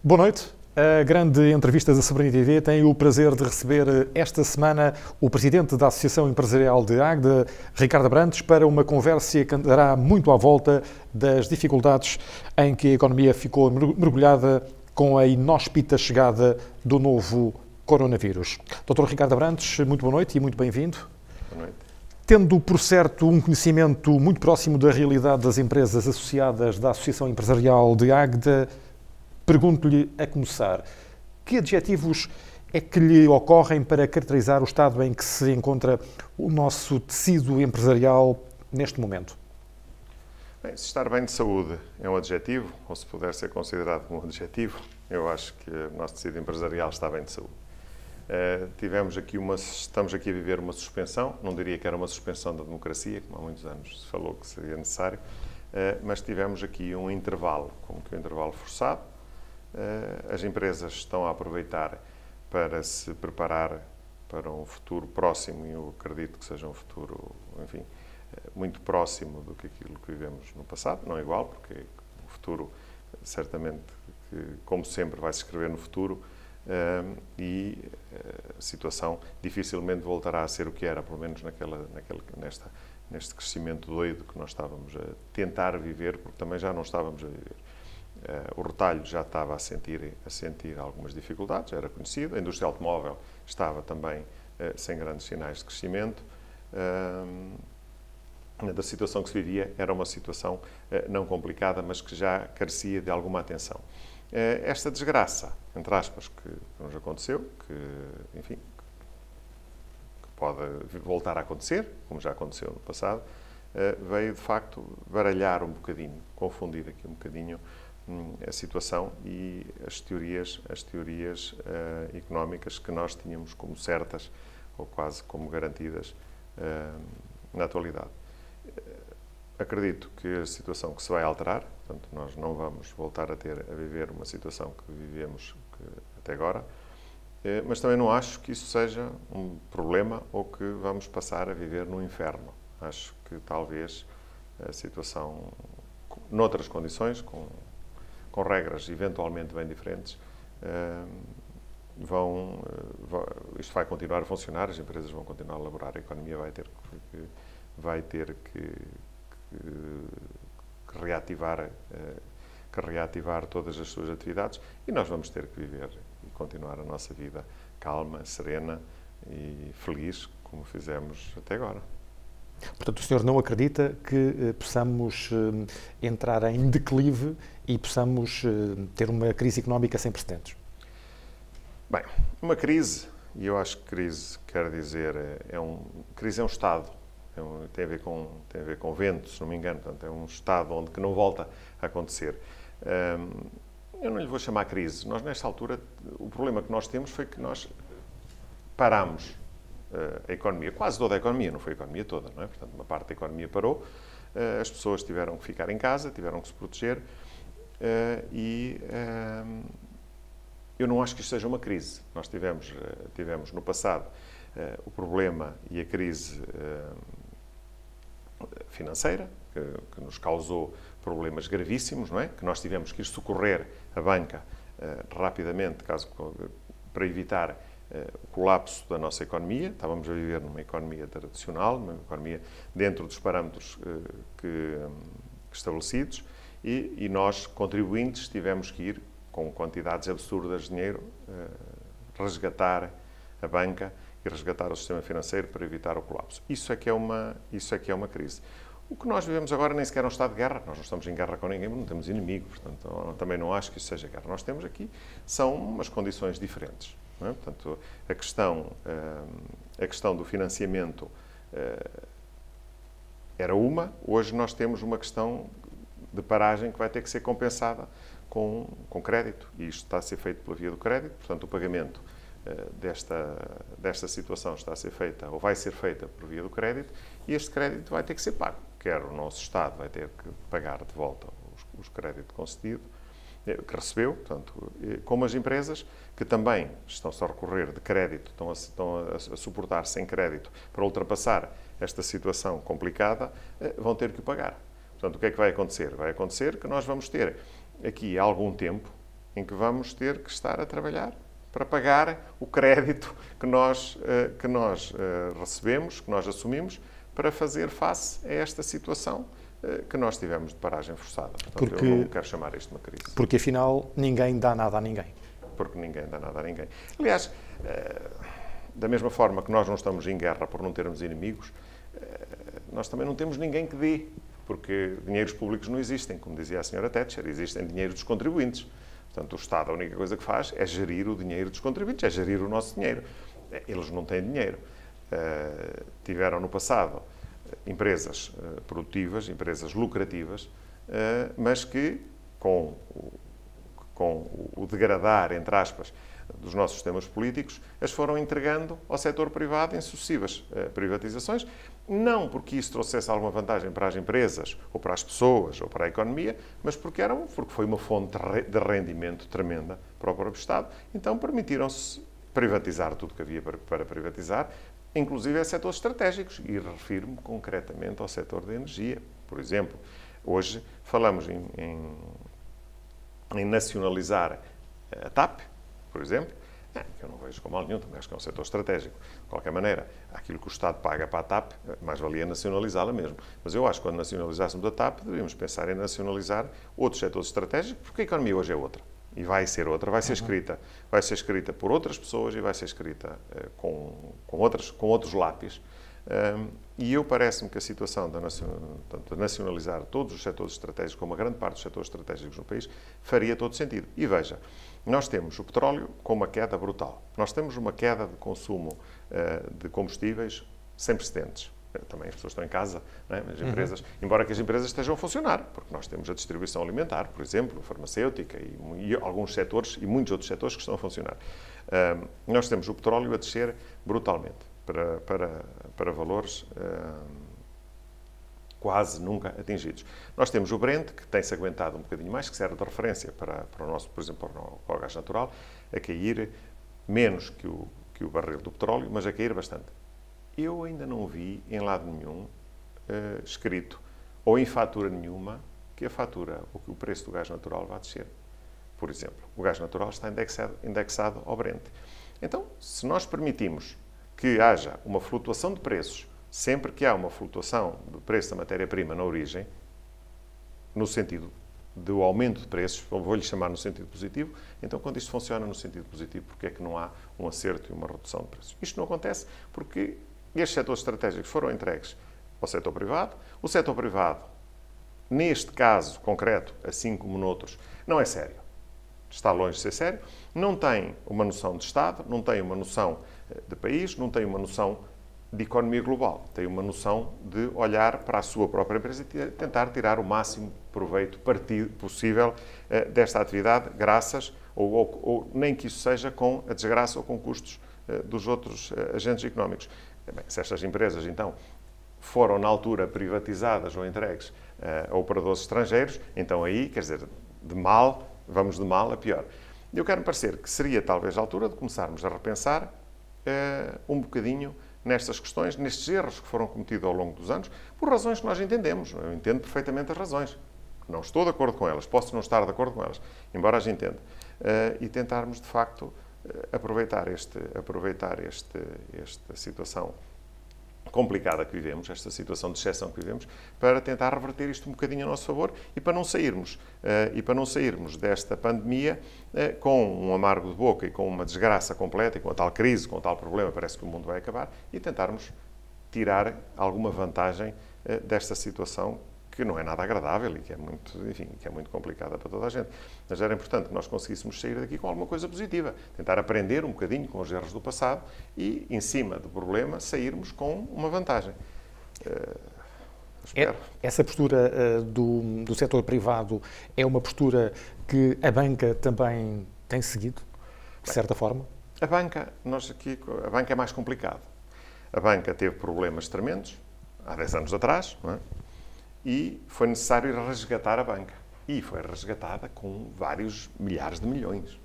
Boa noite. A grande entrevista da Soberania TV tem o prazer de receber esta semana o presidente da Associação Empresarial de Águeda, Ricardo Abrantes, para uma conversa que andará muito à volta das dificuldades em que a economia ficou mergulhada com a inóspita chegada do novo coronavírus. Dr. Ricardo Abrantes, muito boa noite e muito bem-vindo. Boa noite. Tendo, por certo, um conhecimento muito próximo da realidade das empresas associadas da Associação Empresarial de Águeda, pergunto-lhe, a começar, que adjetivos é que lhe ocorrem para caracterizar o estado em que se encontra o nosso tecido empresarial neste momento? Bem, se estar bem de saúde é um adjetivo, ou se puder ser considerado como um adjetivo, eu acho que o nosso tecido empresarial está bem de saúde. Estamos aqui a viver uma suspensão, não diria que era uma suspensão da democracia, como há muitos anos se falou que seria necessário, mas tivemos aqui um intervalo, como que um intervalo forçado. As empresas estão a aproveitar para se preparar para um futuro próximo, e eu acredito que seja um futuro, enfim, muito próximo do que aquilo que vivemos no passado, não igual, porque o futuro, certamente, como sempre, vai se escrever no futuro, e a situação dificilmente voltará a ser o que era, pelo menos neste crescimento doido que nós estávamos a tentar viver, porque também já não estávamos a viver. O retalho já estava a sentir algumas dificuldades, era conhecido. A indústria automóvel estava também sem grandes sinais de crescimento. Da situação que se vivia era uma situação não complicada, mas que já carecia de alguma atenção. Esta desgraça, entre aspas, que nos aconteceu, que, enfim, que pode voltar a acontecer, como já aconteceu no passado, veio, de facto, baralhar um bocadinho, confundir aqui um bocadinho a situação e as teorias económicas que nós tínhamos como certas ou quase como garantidas na atualidade. Acredito que a situação que se vai alterar, portanto, nós não vamos voltar a viver uma situação que vivemos até agora, mas também não acho que isso seja um problema ou que vamos passar a viver no inferno. Acho que talvez a situação, noutras condições, com regras eventualmente bem diferentes, isto vai continuar a funcionar, as empresas vão continuar a elaborar, a economia vai ter que reativar todas as suas atividades e nós vamos ter que viver e continuar a nossa vida calma, serena e feliz, como fizemos até agora. Portanto, o senhor não acredita que possamos entrar em declive e possamos ter uma crise económica sem precedentes? Bem, uma crise, e eu acho que crise quer dizer, crise é um estado, tem a ver com vento, se não me engano, portanto, é um estado onde que não volta a acontecer. Eu não lhe vou chamar crise. Nós, nesta altura, o problema que nós temos foi que nós parámos a economia, quase toda a economia, não foi a economia toda, não é? Portanto, uma parte da economia parou, as pessoas tiveram que ficar em casa, tiveram que se proteger e eu não acho que isto seja uma crise. Nós tivemos no passado o problema e a crise financeira, que nos causou problemas gravíssimos, não é? Que nós tivemos que ir socorrer a banca rapidamente, para evitar o colapso da nossa economia. Estávamos a viver numa economia tradicional, numa economia dentro dos parâmetros estabelecidos e nós, contribuintes, tivemos que ir com quantidades absurdas de dinheiro resgatar a banca e resgatar o sistema financeiro para evitar o colapso. Isso é que é uma crise. O que nós vivemos agora nem sequer é um estado de guerra. Nós não estamos em guerra com ninguém, não temos inimigos. Portanto, também não acho que isso seja guerra. Nós temos aqui, são umas condições diferentes. Não é? Portanto, a questão do financiamento era hoje nós temos uma questão de paragem que vai ter que ser compensada com crédito. E isto está a ser feito pela via do crédito. Portanto, o pagamento desta situação está a ser feita, ou vai ser feita por via do crédito, e este crédito vai ter que ser pago. Quer o nosso Estado vai ter que pagar de volta os créditos concedidos, que recebeu, portanto, como as empresas, que também estão-se a recorrer de crédito, estão a suportar sem crédito para ultrapassar esta situação complicada, vão ter que o pagar. Portanto, o que é que vai acontecer? Vai acontecer que nós vamos ter aqui há algum tempo em que vamos ter que estar a trabalhar para pagar o crédito que nós recebemos, que nós assumimos, para fazer face a esta situação que nós tivemos de paragem forçada. Portanto, eu não quero chamar isto de uma crise. Porque, afinal, ninguém dá nada a ninguém. Porque ninguém dá nada a ninguém. Aliás, da mesma forma que nós não estamos em guerra por não termos inimigos, nós também não temos ninguém que dê, porque dinheiros públicos não existem, como dizia a senhora Thatcher, existem dinheiro dos contribuintes. Portanto, o Estado, a única coisa que faz é gerir o dinheiro dos contribuintes, é gerir o nosso dinheiro. Eles não têm dinheiro. Tiveram no passado empresas produtivas, empresas lucrativas, mas que, com o degradar, entre aspas, dos nossos sistemas políticos, as foram entregando ao setor privado em sucessivas privatizações, não porque isso trouxesse alguma vantagem para as empresas, ou para as pessoas, ou para a economia, mas porque foi uma fonte de rendimento tremenda para o próprio Estado. Então permitiram-se privatizar tudo o que havia para privatizar, inclusive a setores estratégicos, e refiro-me concretamente ao setor da energia. Por exemplo, hoje falamos em nacionalizar a TAP, por exemplo, que eu não vejo com mal nenhum, também acho que é um setor estratégico. De qualquer maneira, aquilo que o Estado paga para a TAP, mais valia nacionalizá-la mesmo. Mas eu acho que quando nacionalizássemos a TAP, deveríamos pensar em nacionalizar outros setores estratégicos, porque a economia hoje é outra. E vai ser outra, vai ser escrita por outras pessoas e vai ser escrita com outros lápis. E eu parece-me que a situação de nacionalizar todos os setores estratégicos, como uma grande parte dos setores estratégicos no país, faria todo sentido. E veja, nós temos o petróleo com uma queda brutal. Nós temos uma queda de consumo de combustíveis sem precedentes. Também as pessoas estão em casa, não é? As empresas, embora que as empresas estejam a funcionar, porque nós temos a distribuição alimentar, por exemplo, a farmacêutica e alguns setores e muitos outros setores que estão a funcionar. Nós temos o petróleo a descer brutalmente para valores quase nunca atingidos. Nós temos o Brent, que tem-se aguentado um bocadinho mais, que serve de referência para o nosso, por exemplo, para o gás natural, a cair menos que o barril do petróleo, mas a cair bastante. Eu ainda não vi em lado nenhum escrito, ou em fatura nenhuma, que a fatura ou que o preço do gás natural vá descer. Por exemplo, o gás natural está indexado ao Brent. Então, se nós permitimos que haja uma flutuação de preços, sempre que há uma flutuação do preço da matéria-prima na origem, no sentido do aumento de preços, vou-lhe chamar no sentido positivo, então quando isto funciona no sentido positivo, porque é que não há um acerto e uma redução de preços? Isto não acontece porque estes setores estratégicos foram entregues ao setor privado. O setor privado, neste caso concreto, assim como noutros, não é sério. Está longe de ser sério. Não tem uma noção de Estado, não tem uma noção de país, não tem uma noção de economia global. Tem uma noção de olhar para a sua própria empresa e tentar tirar o máximo proveito possível desta atividade, graças, ou nem que isso seja com a desgraça ou com custos dos outros agentes económicos. Bem, se estas empresas, então, foram, na altura, privatizadas ou entregues a operadores estrangeiros, então aí, quer dizer, vamos de mal a pior. Eu quero-me parecer que seria, talvez, a altura de começarmos a repensar um bocadinho nestas questões, nestes erros que foram cometidos ao longo dos anos, por razões que nós entendemos. Eu entendo perfeitamente as razões. Não estou de acordo com elas, posso não estar de acordo com elas, embora as entenda. E tentarmos, de facto, aproveitar esta situação complicada que vivemos, esta situação de exceção que vivemos, para tentar reverter isto um bocadinho a nosso favor e para não sairmos desta pandemia com um amargo de boca e com uma desgraça completa, e com a tal crise, com o tal problema, parece que o mundo vai acabar, e tentarmos tirar alguma vantagem desta situação que não é nada agradável e que é muito complicada para toda a gente. Mas era importante que nós conseguíssemos sair daqui com alguma coisa positiva, tentar aprender um bocadinho com os erros do passado e, em cima do problema, sairmos com uma vantagem. Essa postura do setor privado é uma postura que a banca também tem seguido, de certa forma? A banca é mais complicado. A banca teve problemas tremendos, há 10 anos atrás, não é? E foi necessário resgatar a banca. E foi resgatada com vários milhares de milhões.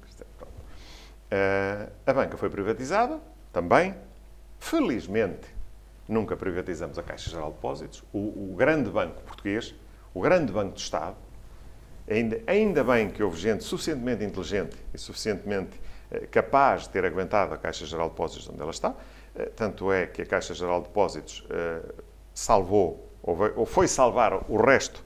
A banca foi privatizada, também. Felizmente, nunca privatizamos a Caixa Geral de Depósitos. O grande banco português, o grande banco do Estado, Ainda bem que houve gente suficientemente inteligente e suficientemente capaz de ter aguentado a Caixa Geral de Depósitos onde ela está. Tanto é que a Caixa Geral de Depósitos salvou, ou foi salvar o resto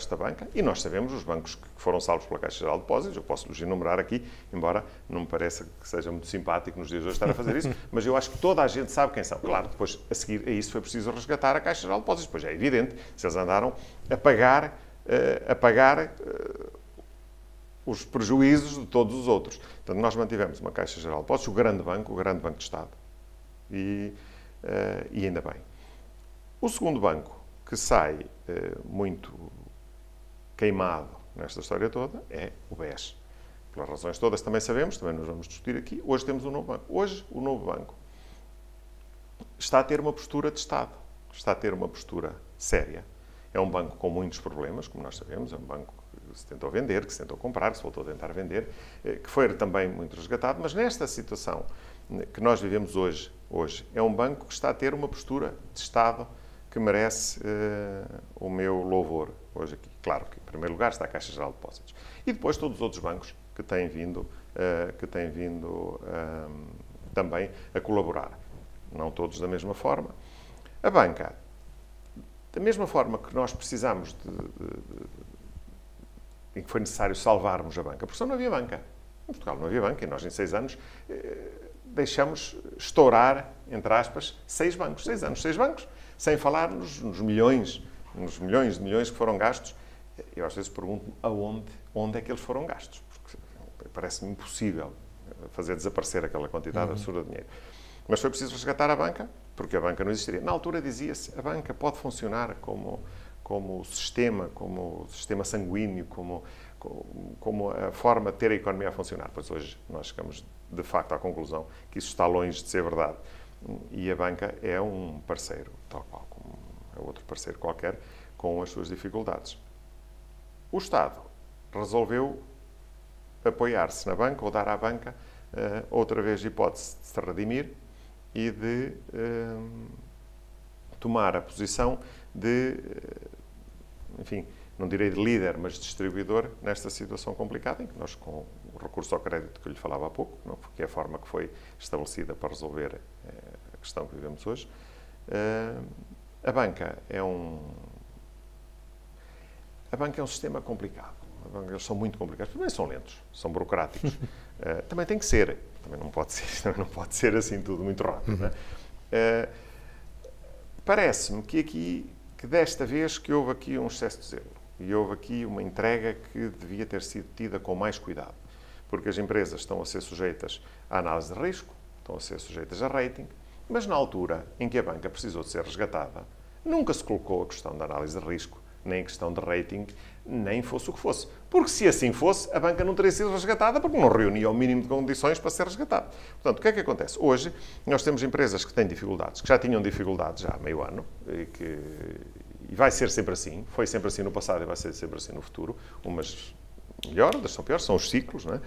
da banca, e nós sabemos os bancos que foram salvos pela Caixa Geral de Depósitos. Eu posso-los enumerar aqui, embora não me pareça que seja muito simpático nos dias de hoje estar a fazer isso, mas eu acho que toda a gente sabe quem são. Claro, depois, a seguir a isso, foi preciso resgatar a Caixa Geral de Depósitos. Depois é evidente, se eles andaram a pagar os prejuízos de todos os outros. Portanto, nós mantivemos uma Caixa Geral de Depósitos, o grande banco de Estado. E ainda bem. O segundo banco que sai muito queimado nesta história toda é o BES. Pelas razões todas também sabemos, também nós vamos discutir aqui. Hoje temos um novo banco. Hoje, o novo banco está a ter uma postura de Estado. Está a ter uma postura séria. É um banco com muitos problemas, como nós sabemos. É um banco que se tentou vender, que se tentou comprar, que se voltou a tentar vender, que foi também muito resgatado. Mas nesta situação que nós vivemos hoje é um banco que está a ter uma postura de Estado que merece o meu louvor hoje aqui. Claro que, em primeiro lugar, está a Caixa Geral de Depósitos. E depois todos os outros bancos que têm vindo também a colaborar. Não todos da mesma forma. A banca, da mesma forma que nós precisamos em que foi necessário salvarmos a banca, porque senão não havia banca. Em Portugal não havia banca e nós, em 6 anos, deixamos estourar, entre aspas, 6 bancos. 6 anos, 6 bancos, sem falar nos milhões de milhões que foram gastos. Eu às vezes pergunto-me onde é que eles foram gastos, porque parece-me impossível fazer desaparecer aquela quantidade absurda de dinheiro. Mas foi preciso resgatar a banca, porque a banca não existiria. Na altura dizia-se, a banca pode funcionar como sistema sanguíneo, como a forma de ter a economia a funcionar. Pois hoje nós chegamos, de facto, à conclusão que isso está longe de ser verdade. E a banca é um parceiro, tal qual como é outro parceiro qualquer, com as suas dificuldades. O Estado resolveu apoiar-se na banca ou dar à banca outra vez a hipótese de se redimir e de tomar a posição de, enfim, não direi de líder, mas de distribuidor nesta situação complicada, em que nós, com o recurso ao crédito que eu lhe falava há pouco, não, porque é a forma que foi estabelecida para resolver a questão que vivemos hoje, a banca é um sistema complicado. Eles são muito complicados. Primeiro, são lentos, são burocráticos. Também tem que ser. Também não pode ser assim tudo muito rápido. Não é? Parece-me que desta vez que houve aqui um excesso de zelo e houve aqui uma entrega que devia ter sido tida com mais cuidado, porque as empresas estão a ser sujeitas à análise de risco, estão a ser sujeitas a rating, mas na altura em que a banca precisou de ser resgatada, nunca se colocou a questão da análise de risco, nem a questão de rating, nem fosse o que fosse. Porque se assim fosse, a banca não teria sido resgatada porque não reunia o mínimo de condições para ser resgatada. Portanto, o que é que acontece? Hoje, nós temos empresas que têm dificuldades, que já tinham dificuldades já há meio ano, e vai ser sempre assim, foi sempre assim no passado e vai ser sempre assim no futuro, umas melhor, outras são piores, são os ciclos, não é?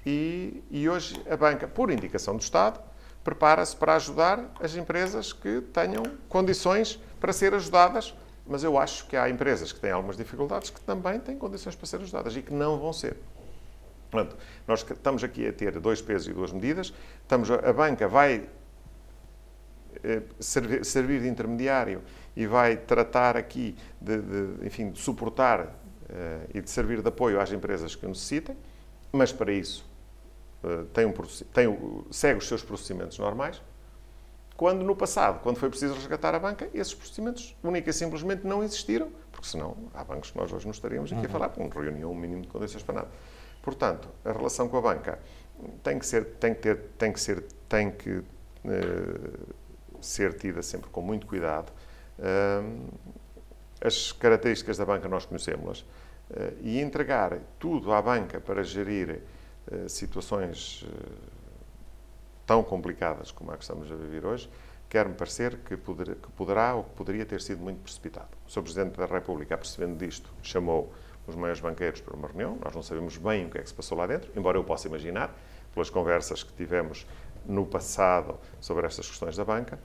E hoje a banca, por indicação do Estado, prepara-se para ajudar as empresas que tenham condições para ser ajudadas. Mas eu acho que há empresas que têm algumas dificuldades que também têm condições para ser ajudadas e que não vão ser. Portanto, nós estamos aqui a ter 2 pesos e 2 medidas. A banca vai servir de intermediário e vai tratar aqui de suportar e de servir de apoio às empresas que o necessitem, mas para isso segue os seus procedimentos normais. Quando no passado, quando foi preciso resgatar a banca, esses procedimentos única e simplesmente não existiram, porque senão há bancos que nós hoje não estaríamos aqui a falar, porque não reuniam um mínimo de condições para nada. Portanto, a relação com a banca tem que ser tida sempre com muito cuidado. As características da banca nós conhecemos-las e entregar tudo à banca para gerir situações tão complicadas como a que estamos a viver hoje, quer-me parecer que poderá ou que poderia ter sido muito precipitado. O Sr. Presidente da República, apercebendo disto, chamou os maiores banqueiros para uma reunião. Nós não sabemos bem o que é que se passou lá dentro, embora eu possa imaginar, pelas conversas que tivemos no passado sobre estas questões da banca,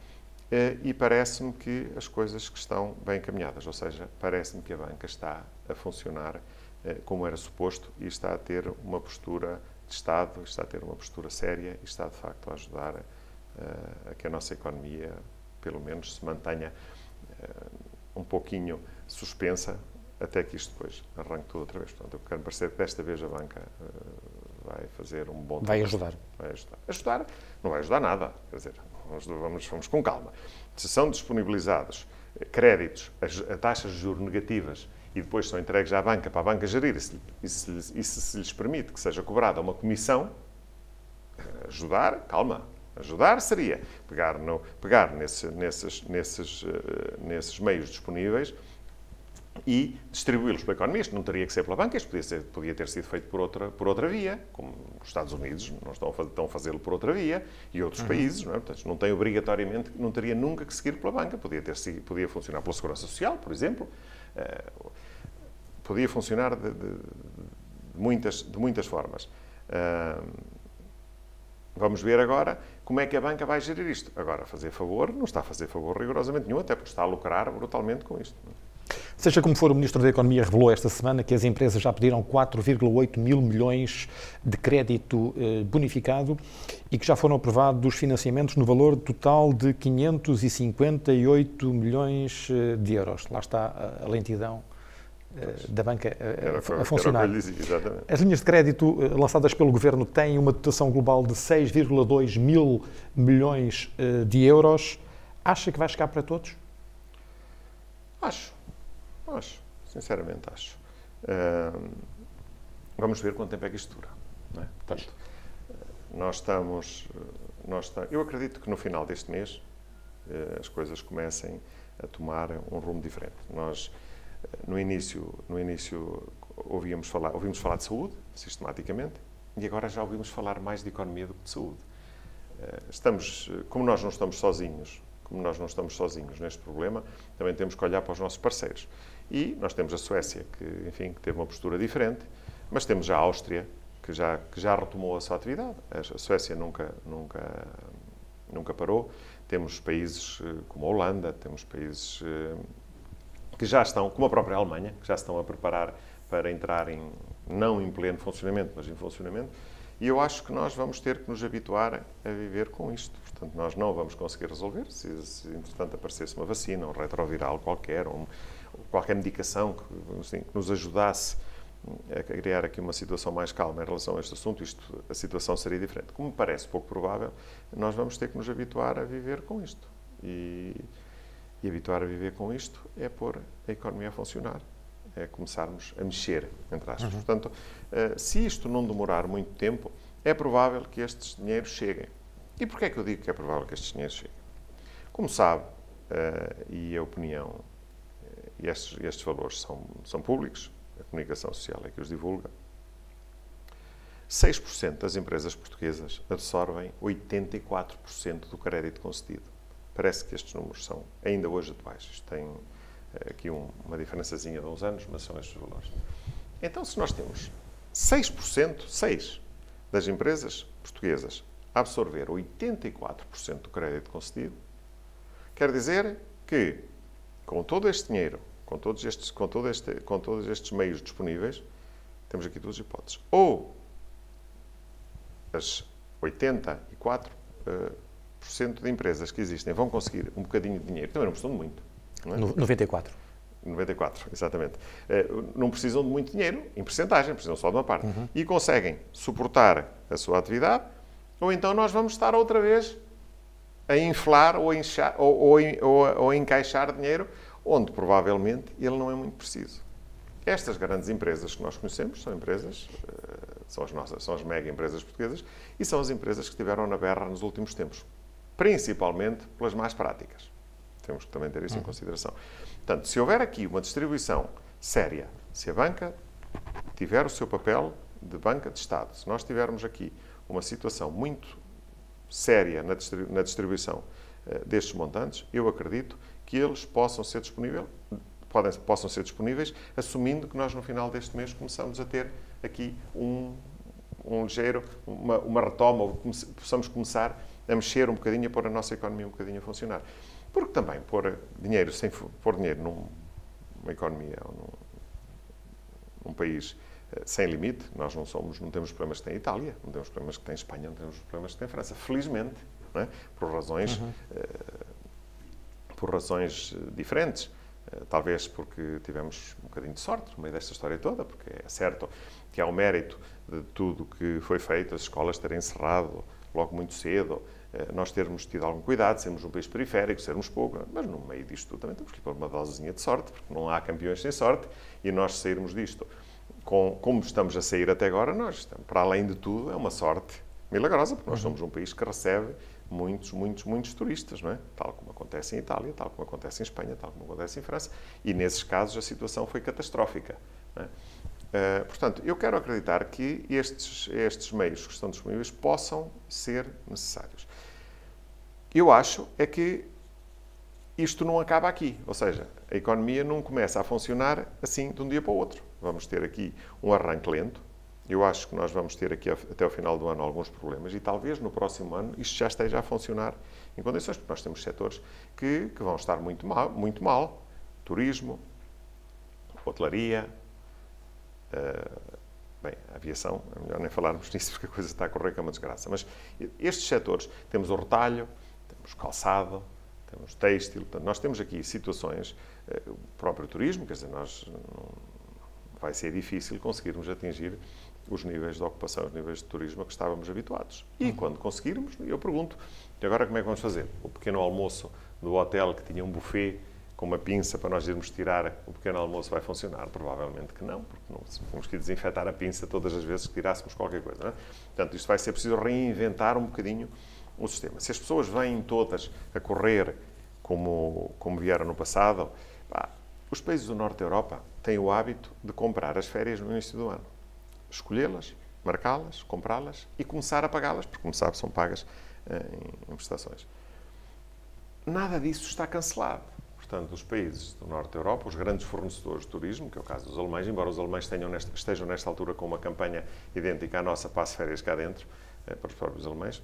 e parece-me que as coisas que estão bem encaminhadas, ou seja, parece-me que a banca está a funcionar como era suposto, e está a ter uma postura de Estado, está a ter uma postura séria e está, de facto, a ajudar a que a nossa economia, pelo menos, se mantenha um pouquinho suspensa, até que isto depois arranque tudo outra vez. Portanto, eu quero parecer que desta vez a banca vai fazer um bom trabalho. Vai ajudar. Vai ajudar. Ajudar? Não vai ajudar nada. Quer dizer, vamos com calma. Se são disponibilizados créditos a taxas de juros negativas e depois são entregues à banca para a banca gerir, e se lhes permite que seja cobrada uma comissão, ajudar, calma. Ajudar seria pegar nesses meios disponíveis e distribuí-los pela economia. Isto não teria que ser pela banca, isto podia ter sido feito por outra via, como os Estados Unidos estão a fazê-lo por outra via, e outros países, não é? Portanto, não tem obrigatoriamente, não teria nunca que seguir pela banca, podia funcionar pela Segurança Social, por exemplo, podia funcionar de muitas formas. Vamos ver agora como é que a banca vai gerir isto. Agora, fazer favor, não está a fazer favor rigorosamente nenhum, até porque está a lucrar brutalmente com isto. Seja como for, o Ministro da Economia revelou esta semana que as empresas já pediram 4,8 mil milhões de crédito bonificado e que já foram aprovados financiamentos no valor total de 558 milhões de euros. Lá está a lentidão da banca a funcionar. As linhas de crédito lançadas pelo Governo têm uma dotação global de 6,2 mil milhões de euros. Acha que vai chegar para todos? Acho, sinceramente acho. Vamos ver quanto tempo é que isto dura. Não é? Portanto, eu acredito que no final deste mês as coisas comecem a tomar um rumo diferente. Nós, no início ouvimos falar de saúde, sistematicamente, e agora já ouvimos falar mais de economia do que de saúde. Como nós não estamos sozinhos neste problema, também temos que olhar para os nossos parceiros. E nós temos a Suécia, que teve uma postura diferente, mas temos a Áustria, que já retomou a sua atividade. A Suécia nunca parou. Temos países como a Holanda, temos países que já estão, como a própria Alemanha, que já estão a preparar para entrar não em pleno funcionamento, mas em funcionamento. E eu acho que nós vamos ter que nos habituar a viver com isto. Portanto, nós não vamos conseguir resolver. Se entretanto, aparecesse uma vacina, um retroviral qualquer, qualquer medicação que nos ajudasse a criar aqui uma situação mais calma em relação a este assunto, a situação seria diferente. Como me parece pouco provável, nós vamos ter que nos habituar a viver com isto. E habituar a viver com isto é pôr a economia a funcionar. É começarmos a mexer, entre aspas. Portanto, se isto não demorar muito tempo, é provável que estes dinheiros cheguem. E porquê é que eu digo que é provável que estes dinheiros cheguem? Como sabe, e a opinião, e estes valores são públicos, a comunicação social é que os divulga, 6% das empresas portuguesas absorvem 84% do crédito concedido. Parece que estes números são ainda hoje atuais. Isto tem aqui uma diferençazinha de uns anos, mas são estes valores. Então, se nós temos 6% das empresas portuguesas a absorver 84% do crédito concedido, quer dizer que, com todo este dinheiro, com todos estes meios disponíveis, temos aqui duas hipóteses. Ou as 84% de empresas que existem vão conseguir um bocadinho de dinheiro, também não precisam de muito. Não é? 94, exatamente. Não precisam de muito dinheiro, em percentagem, precisam só de uma parte. E conseguem suportar a sua atividade, ou então nós vamos estar outra vez a inflar ou a encaixar dinheiro onde, provavelmente, ele não é muito preciso. Estas grandes empresas que nós conhecemos são empresas, são as mega empresas portuguesas, e são as empresas que estiveram na berra nos últimos tempos, principalmente pelas mais práticas. Temos que também ter isso em consideração. Portanto, se houver aqui uma distribuição séria, se a banca tiver o seu papel de banca de Estado, se nós tivermos aqui uma situação muito séria na distribuição destes montantes, eu acredito que eles possam ser disponíveis, assumindo que nós no final deste mês começamos a ter aqui uma retoma, ou possamos começar a mexer um bocadinho, a pôr a nossa economia um bocadinho a funcionar. Porque também pôr dinheiro numa economia, ou um país sem limite. Nós não temos os problemas que tem a Itália, não temos os problemas que tem a Espanha, não temos os problemas que tem a França. Felizmente, não é? Por razões diferentes. Talvez porque tivemos um bocadinho de sorte no meio desta história toda, porque é certo que há o mérito de tudo que foi feito, as escolas terem encerrado logo muito cedo, nós termos tido algum cuidado, sermos um país periférico, sermos pouco, mas no meio disto tudo também temos que ir para uma dosezinha de sorte, porque não há campeões sem sorte, e nós sairmos disto, como estamos a sair até agora, nós estamos, para além de tudo, é uma sorte milagrosa, porque nós somos um país que recebe muitos turistas, não é? Tal como acontece em Itália, tal como acontece em Espanha, tal como acontece em França, e nesses casos a situação foi catastrófica, não é? Portanto, eu quero acreditar que estes meios que estão disponíveis possam ser necessários. Eu acho é que isto não acaba aqui, ou seja, a economia não começa a funcionar assim de um dia para o outro. Vamos ter aqui um arranque lento. Eu acho que nós vamos ter aqui até o final do ano alguns problemas e talvez no próximo ano isto já esteja a funcionar em condições, porque nós temos setores que vão estar muito mal. Turismo, hotelaria, a aviação, é melhor nem falarmos nisso porque a coisa está a correr que é uma desgraça. Mas estes setores, temos o retalho, temos calçado, temos têxtil, portanto, nós temos aqui situações, o próprio turismo, quer dizer, vai ser difícil conseguirmos atingir os níveis de ocupação, os níveis de turismo a que estávamos habituados. E quando conseguirmos, eu pergunto, e agora como é que vamos fazer? O pequeno almoço do hotel que tinha um buffet com uma pinça para nós irmos tirar o pequeno almoço vai funcionar? Provavelmente que não, porque não temos que desinfetar a pinça todas as vezes que tirássemos qualquer coisa, não é? Portanto, isto vai ser preciso reinventar um bocadinho o sistema. Se as pessoas vêm todas a correr como vieram no passado, os países do Norte da Europa têm o hábito de comprar as férias no início do ano. Escolhê-las, marcá-las, comprá-las e começar a pagá-las, porque, como sabe, são pagas em prestações. Nada disso está cancelado. Portanto, os países do Norte da Europa, os grandes fornecedores de turismo, que é o caso dos alemães, embora os alemães estejam nesta altura com uma campanha idêntica à nossa, passe férias cá dentro, para os próprios alemães,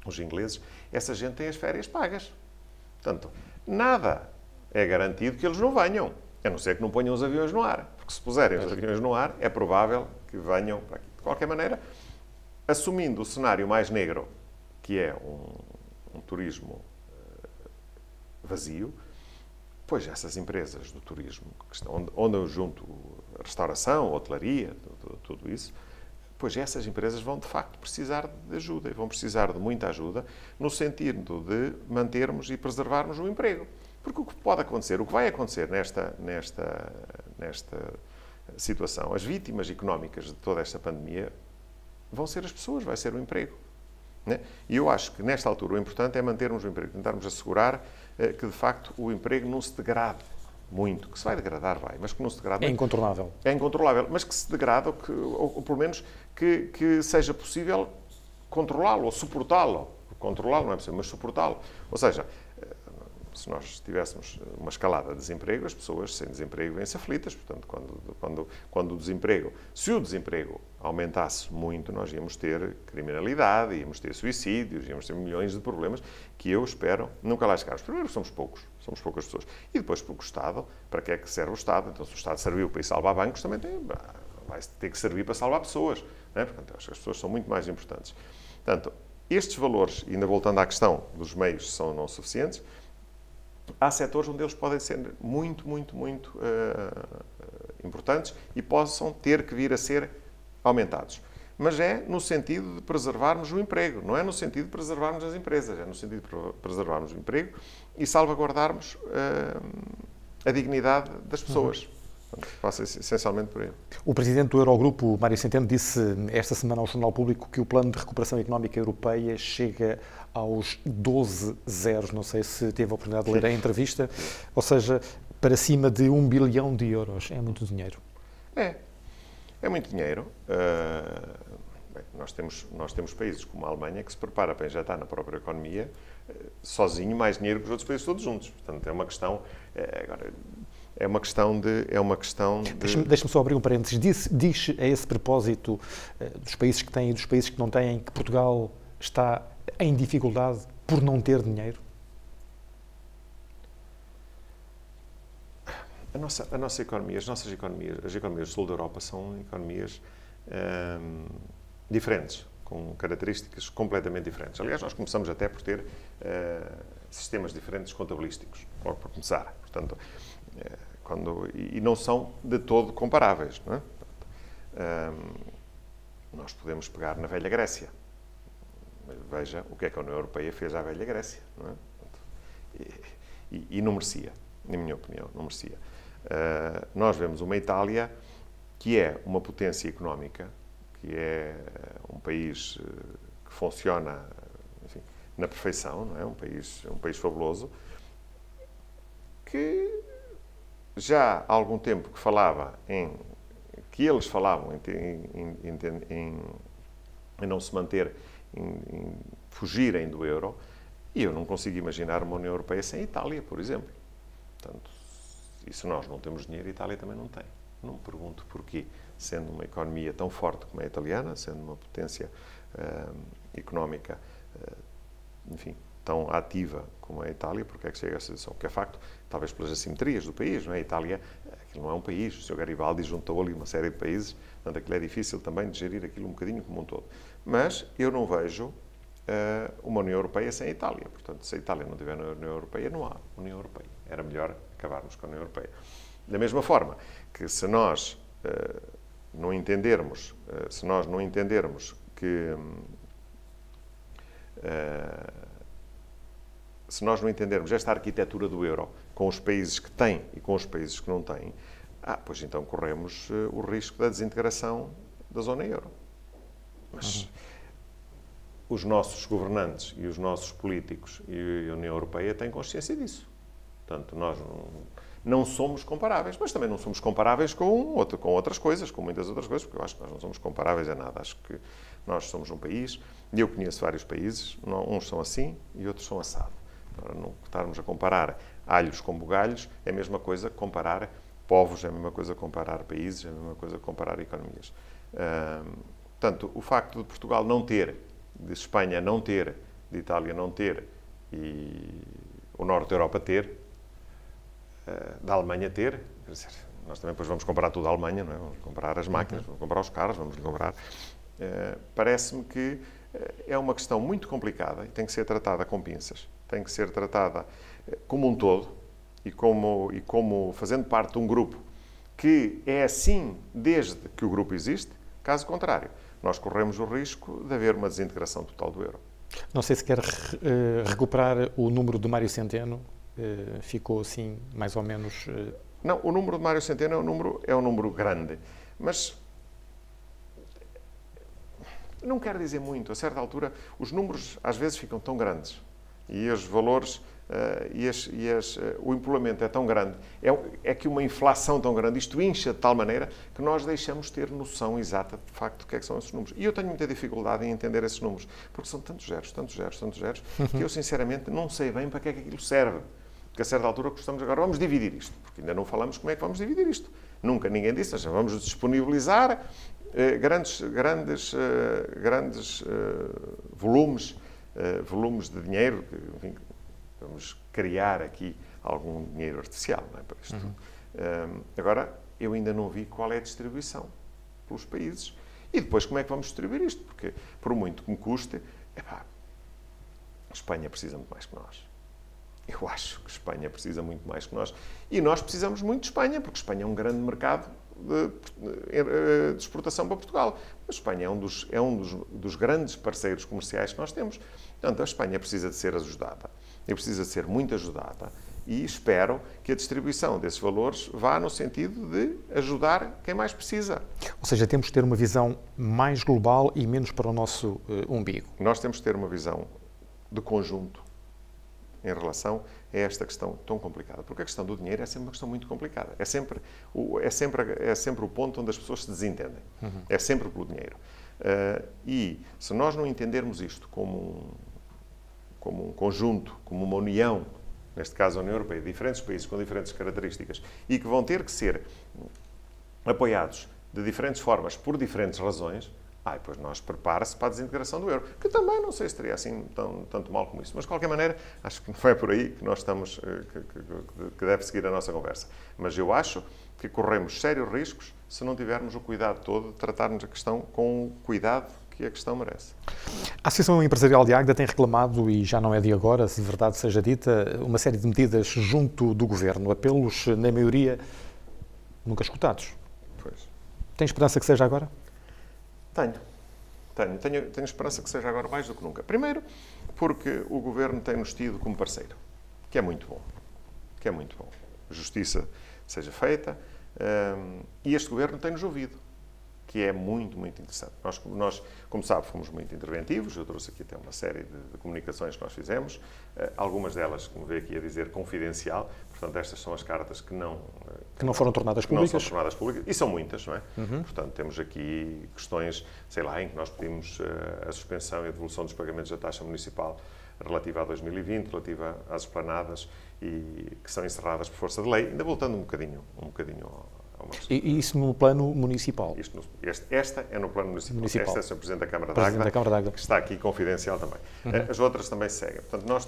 os ingleses, essa gente tem as férias pagas. Portanto, nada é garantido que eles não venham, a não ser que não ponham os aviões no ar. Porque se puserem os aviões no ar, é provável que venham para aqui. De qualquer maneira, assumindo o cenário mais negro, que é um turismo vazio, pois essas empresas do turismo, onde eu junto a restauração, a hotelaria, tudo isso, pois essas empresas vão, de facto, precisar de ajuda, e vão precisar de muita ajuda, no sentido de mantermos e preservarmos o emprego. Porque o que pode acontecer, o que vai acontecer nesta situação, as vítimas económicas de toda esta pandemia vão ser as pessoas, vai ser o emprego. Né? E eu acho que, nesta altura, o importante é mantermos o emprego, tentarmos assegurar que, de facto, o emprego não se degrade muito, que se vai degradar, mas que não se degrade. É incontornável. É incontrolável, mas que se degrade, ou pelo menos que seja possível controlá-lo ou suportá-lo. Controlá-lo não é possível, mas suportá-lo. Ou seja, se nós tivéssemos uma escalada de desemprego, as pessoas sem desemprego vêm-se aflitas. Portanto, quando o desemprego, se o desemprego aumentasse muito, nós íamos ter criminalidade, íamos ter suicídios, íamos ter milhões de problemas que eu espero nunca lá chegarmos. Primeiro, somos poucas pessoas. E depois, porque o Estado, para que é que serve o Estado? Então, se o Estado serviu para ir salvar bancos, também vai ter que servir para salvar pessoas. Não é? Portanto, acho que as pessoas são muito mais importantes. Portanto, estes valores, ainda voltando à questão dos meios, são não suficientes. Há setores onde eles podem ser muito importantes e possam ter que vir a ser aumentados. Mas é no sentido de preservarmos o emprego, não é no sentido de preservarmos as empresas, é no sentido de preservarmos o emprego e salvaguardarmos a dignidade das pessoas. Passa essencialmente por aí. O presidente do Eurogrupo, Mário Centeno, disse esta semana ao Jornal Público que o plano de recuperação económica europeia chega aos 12 zeros. Não sei se teve a oportunidade de ler a entrevista. Ou seja, para cima de 1 bilhão de euros. É muito dinheiro. É muito dinheiro. Nós temos países como a Alemanha que se prepara para injetar na própria economia sozinho mais dinheiro que os outros países todos juntos. Portanto, é uma questão... É uma questão de... Deixe-me só abrir um parênteses. Diz a esse propósito dos países que têm e dos países que não têm que Portugal está em dificuldade por não ter dinheiro? a nossa economia, as economias do sul da Europa são economias diferentes, com características completamente diferentes. Aliás, nós começamos até por ter sistemas diferentes contabilísticos, logo por começar. Portanto, e não são de todo comparáveis. Não é? Nós podemos pegar na velha Grécia. Veja o que é que a União Europeia fez à velha Grécia. Não é? E não merecia, na minha opinião, não merecia. Nós vemos uma Itália que é uma potência económica, que é um país que funciona, enfim, na perfeição, não é? Um país fabuloso, que já há algum tempo que eles falavam em não se manter, em fugirem do euro, e eu não consigo imaginar uma União Europeia sem a Itália, por exemplo. Portanto, e se nós não temos dinheiro, a Itália também não tem. Não me pergunto porquê, sendo uma economia tão forte como a italiana, sendo uma potência económica, enfim, tão ativa como a Itália, porque é que chega a essa situação? Que é facto, talvez pelas assimetrias do país, não é? A Itália, aquilo não é um país, o Sr. Garibaldi juntou ali uma série de países, portanto, aquilo é difícil também de gerir aquilo um bocadinho como um todo. Mas eu não vejo uma União Europeia sem a Itália. Portanto, se a Itália não estiver na União Europeia, não há União Europeia. Era melhor acabarmos com a União Europeia. Da mesma forma que se nós não entendermos que se nós não entendermos esta arquitetura do euro com os países que têm e com os países que não têm, pois então corremos o risco da desintegração da zona euro. Mas os nossos governantes e os nossos políticos e a União Europeia têm consciência disso. Portanto, nós não somos comparáveis, mas também não somos comparáveis com outras coisas, com muitas outras coisas, porque eu acho que nós não somos comparáveis a nada. Acho que nós somos um país, e eu conheço vários países, uns são assim e outros são assado. Para não estarmos a comparar alhos com bugalhos, é a mesma coisa que comparar povos, é a mesma coisa que comparar países, é a mesma coisa que comparar economias. Portanto, o facto de Portugal não ter, de Espanha não ter, de Itália não ter e o Norte da Europa ter, da Alemanha ter, quer dizer, nós também depois vamos comprar tudo à Alemanha, não é? Vamos comprar as máquinas, vamos comprar os carros, vamos comprar. Parece-me que é uma questão muito complicada e tem que ser tratada com pinças. Tem que ser tratada como um todo e como fazendo parte de um grupo que é assim desde que o grupo existe. Caso contrário, nós corremos o risco de haver uma desintegração total do euro. Não sei se quer recuperar o número do Mário Centeno. Ficou assim, mais ou menos... Não, o número de Mário Centeno é um número grande, mas não quer dizer muito. A certa altura, os números às vezes ficam tão grandes e os valores o empolamento é tão grande, é que uma inflação tão grande, isto incha de tal maneira que nós deixamos de ter noção exata de facto do que é que são esses números. E eu tenho muita dificuldade em entender esses números, porque são tantos zeros, que eu sinceramente não sei bem para que é que aquilo serve. Porque a certa altura gostamos agora, vamos dividir isto, porque ainda não falamos como é que vamos dividir isto. Nunca ninguém disse, nós vamos disponibilizar grandes volumes de dinheiro, enfim, vamos criar aqui algum dinheiro artificial, não é, para isto tudo. Agora, eu ainda não vi qual é a distribuição pelos países. E depois como é que vamos distribuir isto? Porque, por muito que me custe, a Espanha precisa muito mais que nós. Eu acho que Espanha precisa muito mais que nós. E nós precisamos muito de Espanha, porque Espanha é um grande mercado de exportação para Portugal. A Espanha é um dos grandes parceiros comerciais que nós temos. Portanto, a Espanha precisa de ser ajudada. E precisa de ser muito ajudada. E espero que a distribuição desses valores vá no sentido de ajudar quem mais precisa. Ou seja, temos que ter uma visão mais global e menos para o nosso umbigo. Nós temos que ter uma visão de conjunto em relação a esta questão tão complicada. Porque a questão do dinheiro é sempre uma questão muito complicada. É sempre o ponto onde as pessoas se desentendem. É sempre pelo dinheiro. E se nós não entendermos isto como um conjunto, como uma união, neste caso a União Europeia, diferentes países com diferentes características, e que vão ter que ser apoiados de diferentes formas, por diferentes razões, E depois nós prepara-se para a desintegração do euro, que também não sei se teria assim tanto mal como isso. Mas, de qualquer maneira, acho que não é por aí que nós estamos, que deve seguir a nossa conversa. Mas eu acho que corremos sérios riscos se não tivermos o cuidado todo de tratarmos a questão com o cuidado que a questão merece. A Associação Empresarial de Águeda tem reclamado, e já não é de agora, se verdade seja dita, uma série de medidas junto do Governo, apelos, na maioria, nunca escutados. Pois. Tem esperança que seja agora? Tenho esperança que seja agora mais do que nunca. Primeiro, porque o Governo tem-nos tido como parceiro, que é muito bom. Justiça seja feita, e este Governo tem-nos ouvido, que é muito, muito interessante. Nós, como sabe, fomos muito interventivos. Eu trouxe aqui até uma série de comunicações que nós fizemos, algumas delas, como veio aqui a dizer, confidencial. Portanto, estas são as cartas que não foram tornadas públicas. Não são tornadas públicas, e são muitas, não é? Portanto, temos aqui questões, sei lá, em que nós pedimos a suspensão e a devolução dos pagamentos da taxa municipal relativa a 2020, relativa às esplanadas, e que são encerradas por força de lei, ainda voltando um bocadinho E isso no plano municipal? Esta é no plano municipal. Esta é o Sr. Presidente da Câmara de Águeda, que está aqui confidencial também. As outras também seguem. Portanto, nós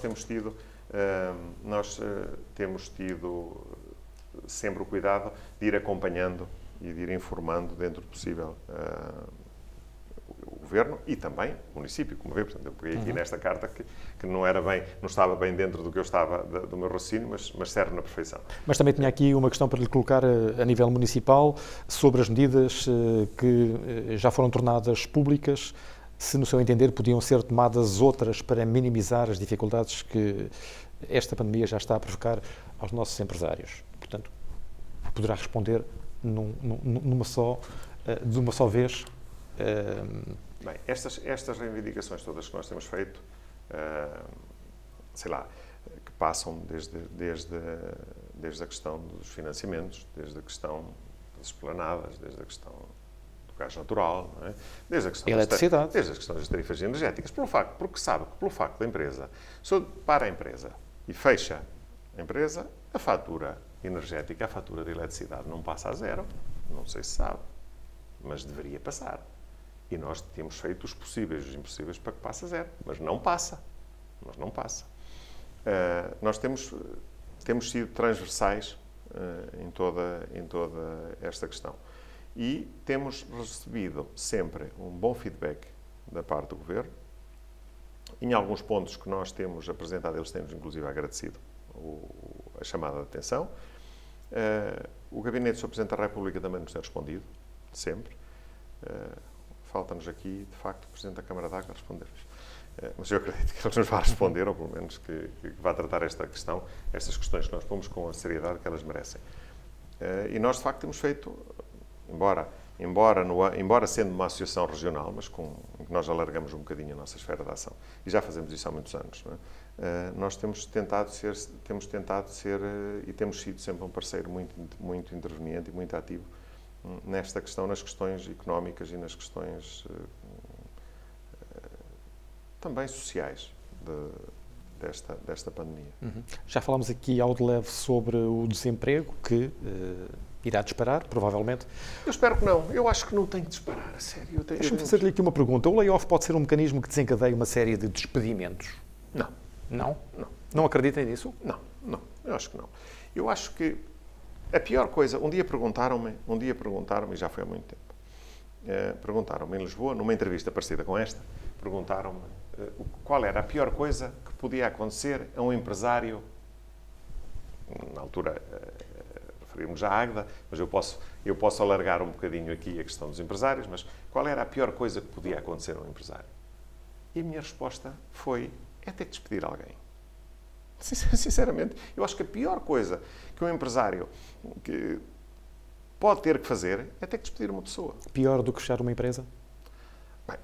temos tido sempre o cuidado de ir acompanhando e de ir informando dentro do possível o Governo e também o município, como vê. Portanto, eu peguei aqui nesta carta que não estava bem dentro do que eu estava, do meu raciocínio, mas serve na perfeição. Mas também tinha aqui uma questão para lhe colocar a nível municipal sobre as medidas que já foram tornadas públicas, se no seu entender podiam ser tomadas outras para minimizar as dificuldades que esta pandemia já está a provocar aos nossos empresários. Portanto, poderá responder de uma só vez. Bem, estas reivindicações todas que nós temos feito, sei lá, que passam desde a questão dos financiamentos, desde a questão das esplanadas, desde a questão do gás natural, não é? Desde a questão das tarifas energéticas, porque sabe que pelo facto da empresa, se para a empresa e fecha a empresa, a fatura energética, a fatura de eletricidade não passa a zero, não sei se sabe, mas deveria passar. E nós temos feito os possíveis e os impossíveis para que passe a zero, mas não passa. Nós temos sido transversais em toda esta questão. E temos recebido sempre um bom feedback da parte do Governo. Em alguns pontos que nós temos apresentado, eles têm-nos inclusive agradecido a chamada de atenção. O Gabinete do Sr. Presidente da República também nos tem respondido, sempre. Falta-nos aqui, de facto, o Presidente da Câmara de Águeda a responder-nos. Mas eu acredito que ele nos vai responder, ou pelo menos que vai tratar estas questões que nós pomos com a seriedade que elas merecem. E nós, de facto, temos feito, embora sendo uma associação regional, mas em que nós alargamos um bocadinho a nossa esfera de ação, e já fazemos isso há muitos anos, não é? Nós temos tentado ser e temos sido sempre um parceiro muito interveniente e muito ativo nesta questão, nas questões económicas e nas questões também sociais desta pandemia. Já falámos aqui ao de leve sobre o desemprego, que irá disparar, provavelmente. Eu espero que não. Eu acho que não tem que disparar, a sério. Deixa-me fazer-lhe aqui uma pergunta. O layoff pode ser um mecanismo que desencadeie uma série de despedimentos? Não. Não? Não acreditem nisso? Não. Eu acho que não. Eu acho que a pior coisa, um dia perguntaram-me, e já foi há muito tempo, perguntaram-me em Lisboa, numa entrevista parecida com esta, perguntaram-me qual era a pior coisa que podia acontecer a um empresário, na altura referimos à Águeda, mas eu posso alargar um bocadinho aqui a questão dos empresários, mas qual era a pior coisa que podia acontecer a um empresário? E a minha resposta foi, é ter que despedir alguém. Sinceramente, eu acho que a pior coisa que um empresário pode ter que fazer é ter que despedir uma pessoa. Pior do que fechar uma empresa? Bem,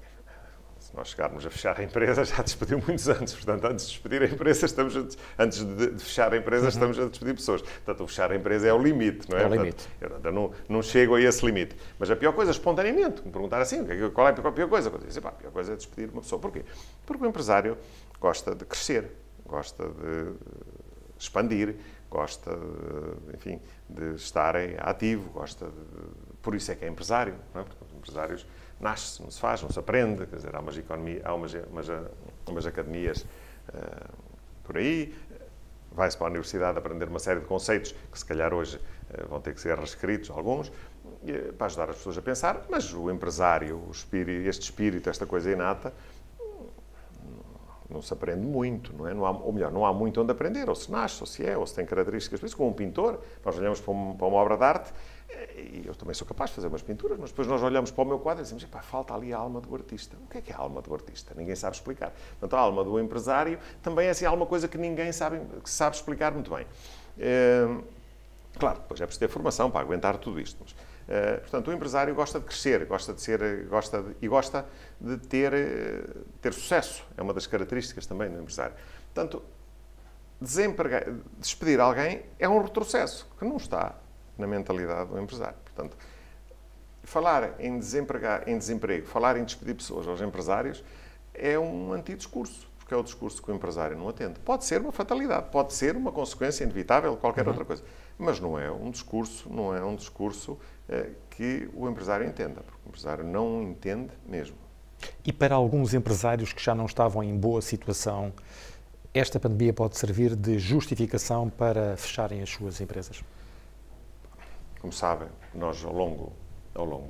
se nós chegarmos a fechar a empresa, já despediu muitos anos. Portanto, antes de despedir a empresa, antes de fechar a empresa, estamos a despedir pessoas. Portanto, o fechar a empresa é o limite, não é? É o limite. Portanto, eu não chego a esse limite. Mas a pior coisa, espontaneamente, me perguntar assim, qual é a pior coisa? Eu dizer, a pior coisa é despedir uma pessoa. Porquê? Porque o empresário gosta de crescer, gosta de expandir, gosta de estar ativo, por isso é que é empresário, não é? Porque os empresários nasce-se, não se faz, não se aprende, quer dizer, há umas academias por aí, vai-se para a universidade aprender uma série de conceitos que se calhar hoje vão ter que ser reescritos, alguns, para ajudar as pessoas a pensar, mas o empresário, este espírito, esta coisa inata, não se aprende muito, não é? Ou melhor, não há muito onde aprender, ou se nasce, ou se tem características, por isso, como um pintor, nós olhamos para uma obra de arte, e eu também sou capaz de fazer umas pinturas, mas depois nós olhamos para o meu quadro e dizemos, falta ali a alma do artista. O que é a alma do artista? Ninguém sabe explicar. Portanto, a alma do empresário também é assim, alguma coisa que ninguém sabe explicar muito bem. Claro, depois é preciso ter formação para aguentar tudo isto, mas, portanto, o empresário gosta de crescer, gosta de ter sucesso. É uma das características também do empresário. Portanto, despedir alguém é um retrocesso, que não está na mentalidade do empresário. Portanto, falar em desemprego, falar em despedir pessoas aos empresários é um antidiscurso, porque é o discurso que o empresário não atende. Pode ser uma fatalidade, pode ser uma consequência inevitável de qualquer outra coisa, mas não é um discurso que o empresário entenda, porque o empresário não entende mesmo. E para alguns empresários que já não estavam em boa situação, esta pandemia pode servir de justificação para fecharem as suas empresas? Como sabem, nós ao longo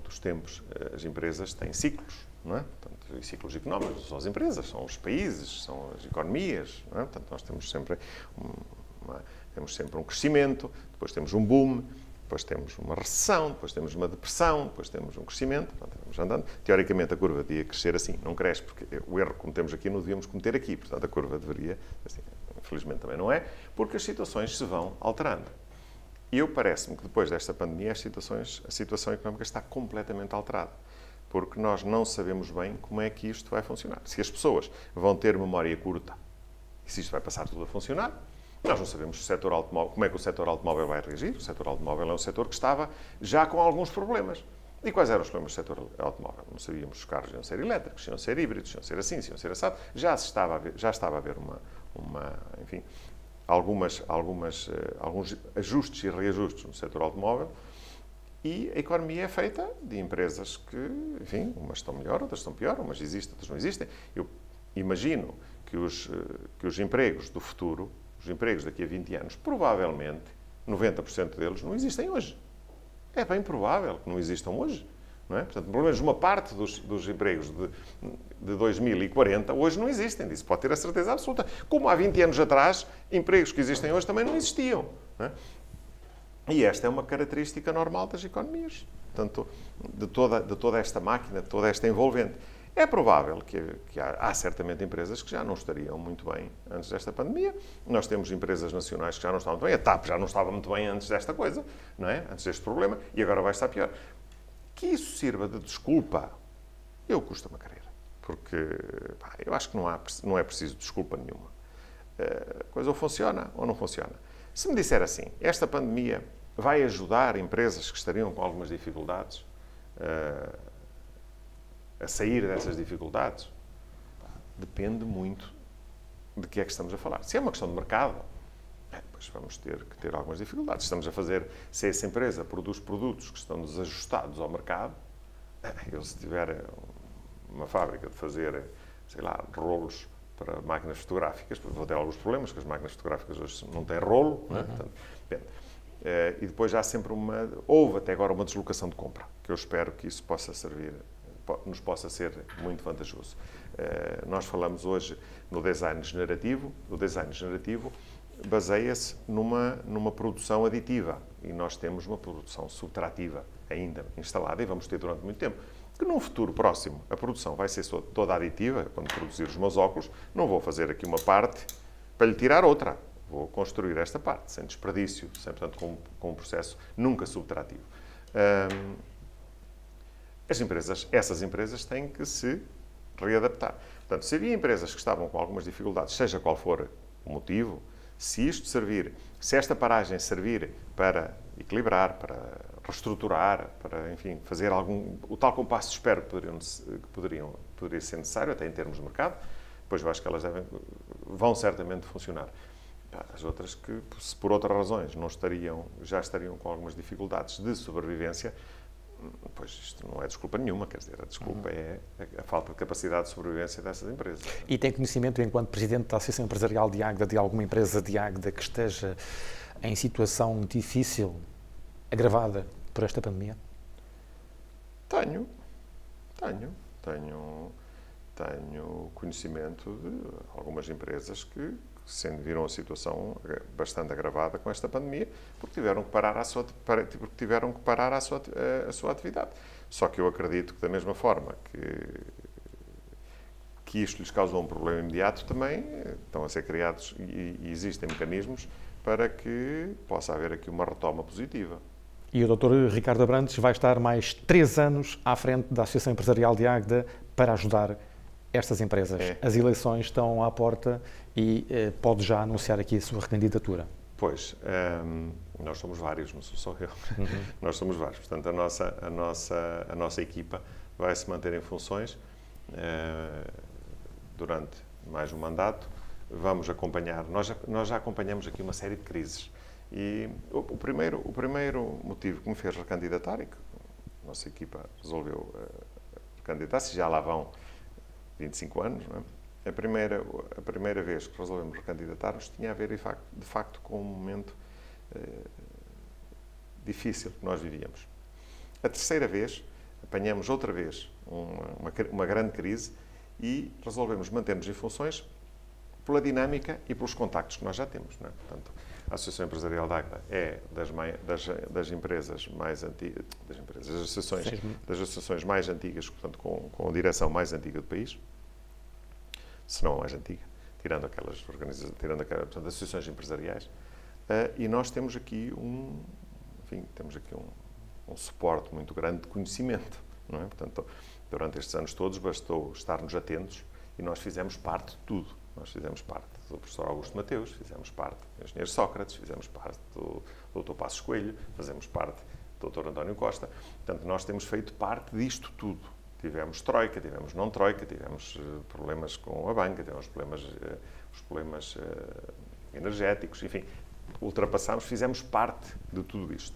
dos tempos, as empresas têm ciclos, não é? Portanto, e ciclos económicos, são as empresas, são os países, são as economias, não é? Portanto, nós temos sempre um crescimento, depois temos um boom, depois temos uma recessão, depois temos uma depressão, depois temos um crescimento, portanto, vamos andando. Teoricamente, a curva devia crescer assim, não cresce, porque o erro que cometemos aqui não devíamos cometer aqui, portanto, a curva deveria, assim, infelizmente também não é, porque as situações se vão alterando. E parece-me que depois desta pandemia a situação económica está completamente alterada, porque nós não sabemos bem como é que isto vai funcionar. Se as pessoas vão ter memória curta e se isto vai passar tudo a funcionar, nós não sabemos como é que o setor automóvel vai reagir. O setor automóvel é um setor que estava já com alguns problemas. E quais eram os problemas do setor automóvel? Não sabíamos se os carros iam ser elétricos, se iam ser híbridos, se iam ser assim, se iam ser assado. Já estava a haver enfim, alguns ajustes e reajustes no setor automóvel, e a economia é feita de empresas que, enfim, umas estão melhor, outras estão pior, umas existem, outras não existem. Eu imagino que os empregos do futuro, os empregos daqui a 20 anos, provavelmente 90% deles não existem hoje. É bem provável que não existam hoje. Não é? Portanto, pelo menos uma parte dos empregos de 2040 hoje não existem. Disso pode ter a certeza absoluta. Como há 20 anos atrás, empregos que existem hoje também não existiam. Não é? E esta é uma característica normal das economias. Portanto, de toda esta máquina, de toda esta envolvente. É provável que há certamente empresas que já não estariam muito bem antes desta pandemia. Nós temos empresas nacionais que já não estavam muito bem. A TAP já não estava muito bem antes desta coisa, não é? Antes deste problema, e agora vai estar pior. Que isso sirva de desculpa, custa-me a crer. Porque eu acho que não é preciso desculpa nenhuma. A coisa ou funciona ou não funciona. Se me disser assim, esta pandemia vai ajudar empresas que estariam com algumas dificuldades a sair dessas dificuldades, depende muito de que é que estamos a falar. Se é uma questão de mercado, pois vamos ter que ter algumas dificuldades. Se essa empresa produz produtos que estão desajustados ao mercado, se tiver uma fábrica de fazer, sei lá, rolos para máquinas fotográficas, vou ter alguns problemas, porque as máquinas fotográficas hoje não têm rolo, não é? Portanto, depende. E depois há sempre houve até agora uma deslocação de compra, que eu espero que isso nos possa ser muito vantajoso. Nós falamos hoje no design generativo. O design generativo baseia-se numa produção aditiva, e nós temos uma produção subtrativa ainda instalada, e vamos ter durante muito tempo. Que num futuro próximo a produção vai ser toda aditiva. Quando produzir os meus óculos, não vou fazer aqui uma parte para lhe tirar outra. Vou construir esta parte, sem desperdício, portanto, com um processo nunca subtrativo. Essas empresas têm que se readaptar. Portanto, se havia empresas que estavam com algumas dificuldades, seja qual for o motivo, se esta paragem servir para equilibrar, para reestruturar, para, enfim, fazer o tal compasso de espera que poderia ser necessário, até em termos de mercado, depois eu acho que elas vão certamente funcionar. As outras que, se por outras razões já estariam com algumas dificuldades de sobrevivência, Pois isto não é desculpa nenhuma, quer dizer, a desculpa é a falta de capacidade de sobrevivência dessas empresas. E tem conhecimento, enquanto Presidente da Associação Empresarial de Águeda, de alguma empresa de Águeda que esteja em situação difícil, agravada por esta pandemia? Tenho conhecimento de algumas empresas que viram a situação bastante agravada com esta pandemia, porque tiveram que parar a sua atividade. Só que eu acredito que, da mesma forma que isto lhes causou um problema imediato, também estão a ser criados e existem mecanismos para que possa haver aqui uma retoma positiva. E o Dr. Ricardo Abrantes vai estar mais 3 anos à frente da Associação Empresarial de Águeda para ajudar estas empresas. As eleições estão à porta e pode já anunciar aqui a sua recandidatura. Pois, nós somos vários, não sou só eu. Nós somos vários. Portanto, a nossa equipa vai se manter em funções durante mais um mandato. Vamos acompanhar, nós já acompanhamos aqui uma série de crises. E o primeiro motivo que me fez recandidatar e que a nossa equipa resolveu recandidatar-se, já lá vão 25 anos, não é? A primeira vez que resolvemos recandidatar-nos tinha a ver, de facto, com um momento difícil que nós vivíamos. A terceira vez, apanhamos outra vez uma grande crise e resolvemos manter-nos em funções pela dinâmica e pelos contactos que nós já temos, não é? Portanto, a Associação Empresarial de Águeda é das empresas mais antigas, das associações mais antigas, portanto, com a direção mais antiga do país, se não a mais antiga, tirando aquelas portanto, associações empresariais, e nós temos aqui um suporte muito grande de conhecimento, não é? Portanto, durante estes anos todos bastou estarmos atentos e nós fizemos parte de tudo. Nós fizemos parte do professor Augusto Mateus, fizemos parte do engenheiro Sócrates, fizemos parte do Dr. Passos Coelho, fazemos parte do Dr. António Costa. Portanto, nós temos feito parte disto tudo. Tivemos troika, tivemos não troika, tivemos problemas com a banca, tivemos os problemas energéticos, enfim, ultrapassámos, fizemos parte de tudo isto.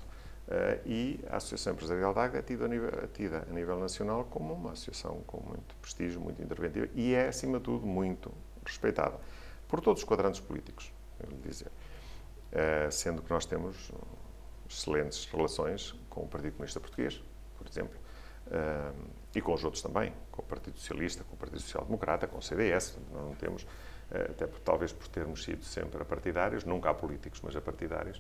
E a Associação Empresarial de Águeda é tida a nível nacional como uma associação com muito prestígio, muito interventiva e é, acima de tudo, muito respeitada por todos os quadrantes políticos, eu lhe dizer. Sendo que nós temos excelentes relações com o Partido Comunista Português, por exemplo, e com os outros também, com o Partido Socialista, com o Partido Social Democrata, com o CDS. Nós não temos, até talvez por termos sido sempre apartidários, nunca apartidários, mas apartidários,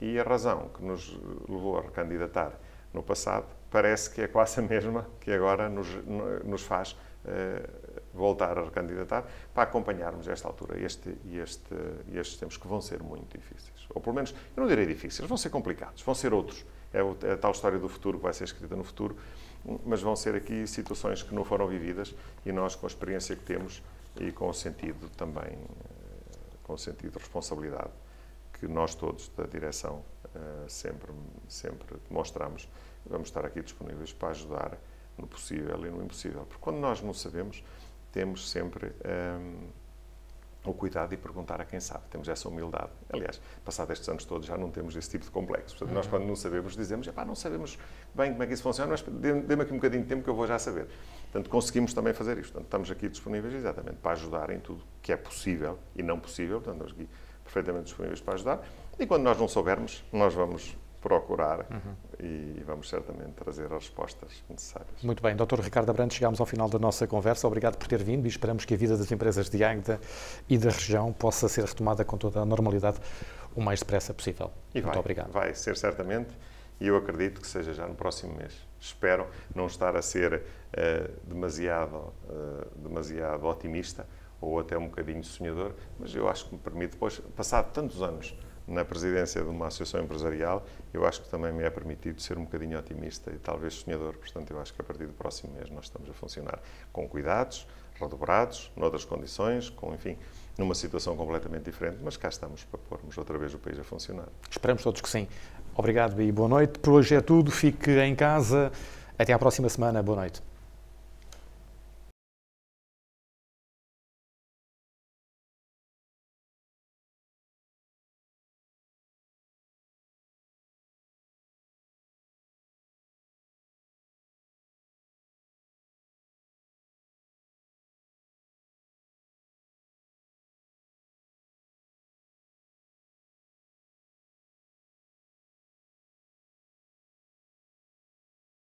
e a razão que nos levou a recandidatar no passado parece que é quase a mesma que agora nos faz voltar a recandidatar para acompanharmos esta altura e estes tempos que vão ser muito difíceis. Ou pelo menos, eu não direi difíceis, vão ser complicados, vão ser outros. É a tal história do futuro que vai ser escrita no futuro, mas vão ser aqui situações que não foram vividas e nós, com a experiência que temos e com o sentido também, com o sentido de responsabilidade que nós todos da direção sempre demonstramos, vamos estar aqui disponíveis para ajudar no possível e no impossível. Porque quando nós não sabemos, temos sempre o cuidado de perguntar a quem sabe. Temos essa humildade. Aliás, passados estes anos todos, já não temos esse tipo de complexo. Portanto, nós, quando não sabemos, dizemos, não sabemos bem como é que isso funciona, mas dê-me aqui um bocadinho de tempo que eu vou já saber. Portanto, conseguimos também fazer isto. Portanto, estamos aqui disponíveis exatamente para ajudar em tudo que é possível e não possível. Portanto, estamos aqui perfeitamente disponíveis para ajudar. E quando nós não soubermos, nós vamos procurar e vamos certamente trazer as respostas necessárias. Muito bem, Dr. Ricardo Abrantes, chegámos ao final da nossa conversa. Obrigado por ter vindo e esperamos que a vida das empresas de Águeda e da região possa ser retomada com toda a normalidade o mais depressa possível. Muito obrigado. Vai ser certamente e eu acredito que seja já no próximo mês. Espero não estar a ser demasiado otimista ou até um bocadinho sonhador, mas eu acho que me permite, depois, passado tantos anos na presidência de uma associação empresarial, eu acho que também me é permitido ser um bocadinho otimista e talvez sonhador. Portanto, eu acho que a partir do próximo mês nós estamos a funcionar com cuidados, redobrados, noutras condições, enfim, numa situação completamente diferente, mas cá estamos para pormos outra vez o país a funcionar. Esperamos todos que sim. Obrigado e boa noite. Por hoje é tudo. Fique em casa. Até à próxima semana. Boa noite.